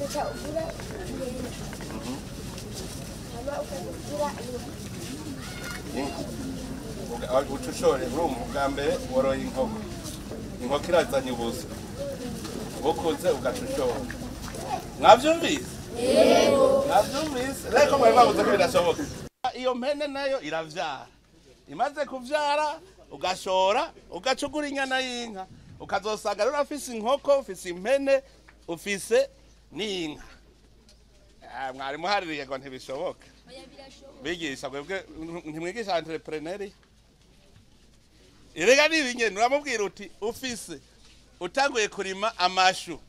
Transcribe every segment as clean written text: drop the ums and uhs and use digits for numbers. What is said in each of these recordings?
ugaca ugura ingene hama ukagura inka ucushore urumva bwa mbere woroye inkoko irazanye ubusa bukuze ugacushora mwavyumvise yego mwavyumvise reko mwari bavuze ko birashoboka iyo mpene nayo iravyara imaze kuvyara ugashora ugacugura inyana y'inka ukazosanga rero afise inkoko ufise impene ufise n'inka mwari muhaririye ngo ntibishoboka bigisha gwebwe ntimwigisha entrepreneur irega n'ibingene uramubwira uti ufise utanguye kurima amashu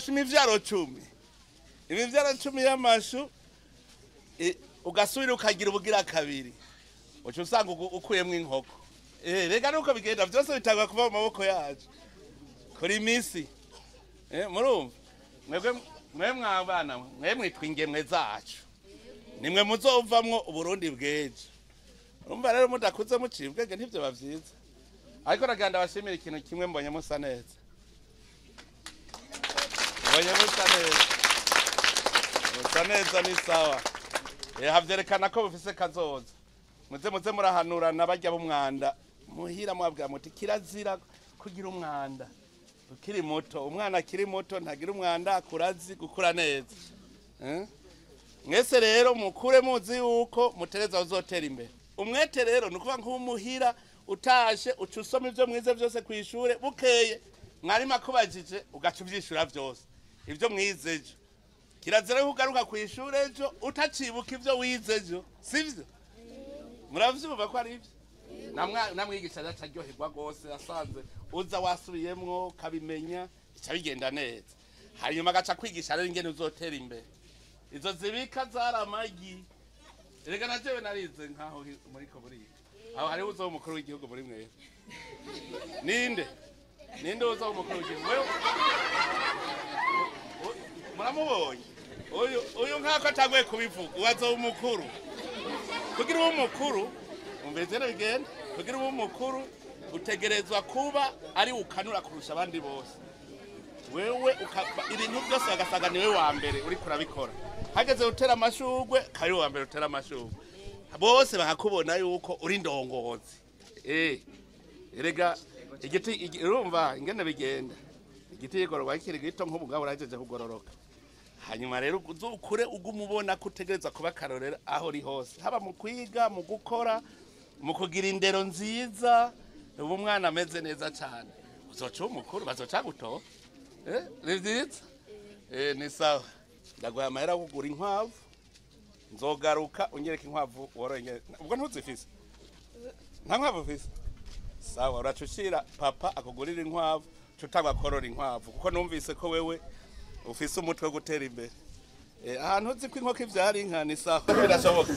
imivyaro 10 imivyaro 10 y'amashu ugasubira ukagira ubugira kabiri uco usanga ukuyemwe inkoko rega nuko bigenda byose bitangwa kuva mu maboko yacu kuri imisi murumva mwe mwabana mwe mwitwa ingemwe zacu nimwe muzovamwo uburundi bweje urumva rero mudakuze mucibwege ntivyo bavyiza ariko raganda bashimira ikintu kimwe mbonye musa neza ni sawa havyerekana ko bufise kazoza muze murahanurana barya b'umwanda muhira mwabwira muti kirazira kugira umwanda ukiri muto umwana akiri muto ntagira umwanda akurazi gukura neza mwese rero mukure muzi yuko mutereza uzotera imbere umwete rero nukuvuga nk'umuhira utashe ucusoma ivyo mwize vyose kwishure bukeye mwarimu akubajije ugaca uvyishura vyose ivyo mwize ejo kirazira ko ugaruka kwishure ejo utacibuka ivyo wize ejo sivyo muravyumva ko ari ivyo namwigisha acaryoherwa gose asanze uza wasubiyemwo kabimenya ica bigenda neza hanyuma agaca kwigisha rero ingene uzotera imbere izo zibika zaramagi erega najewe narize nkaho muriko buriga aho hari uzo umukuru w'igihugu muri mwe ninde uzo umukuru w'igihugu muramubonye uyu nkako atagoye kubivuga uwazo umukuru kugira uwo mukuru umveze bigenda kugira uwo mukuru utegerezwa kuba ari ukanura kurusha abandi bose wewe ibintu byose bagasanga niwe wa mbere uri kurabikora hageze utera amashugwe kari wa mbere utera amashugwe bose bakakubona yuko uri ndongozi erega igiti urumva ingene bigenda igiti igororwa kiri gito nk'ubugabo urajeje kugororoka hanyuma rero uzukure ugumubona kutegereza kuba karorera aho uri hose haba mu kwiga mu gukora mu kugira indero nziza ubu mwana ameze neza cyane uzoca umukuru bazoca guto nivyiza ni sawa ndaguha amahera kugura inkwavu nzogaruka unyereka inkwavu woroye ubwo ntuzifise nta nkwavu ufise sawa uracushira papa akugurira inkwavu cutagwa korora inkwavu kuko numvise ko wewe ufise umutwe wo gutera imbere ahantu uzi ko inkoko ivyara inka ni sawa birashoboka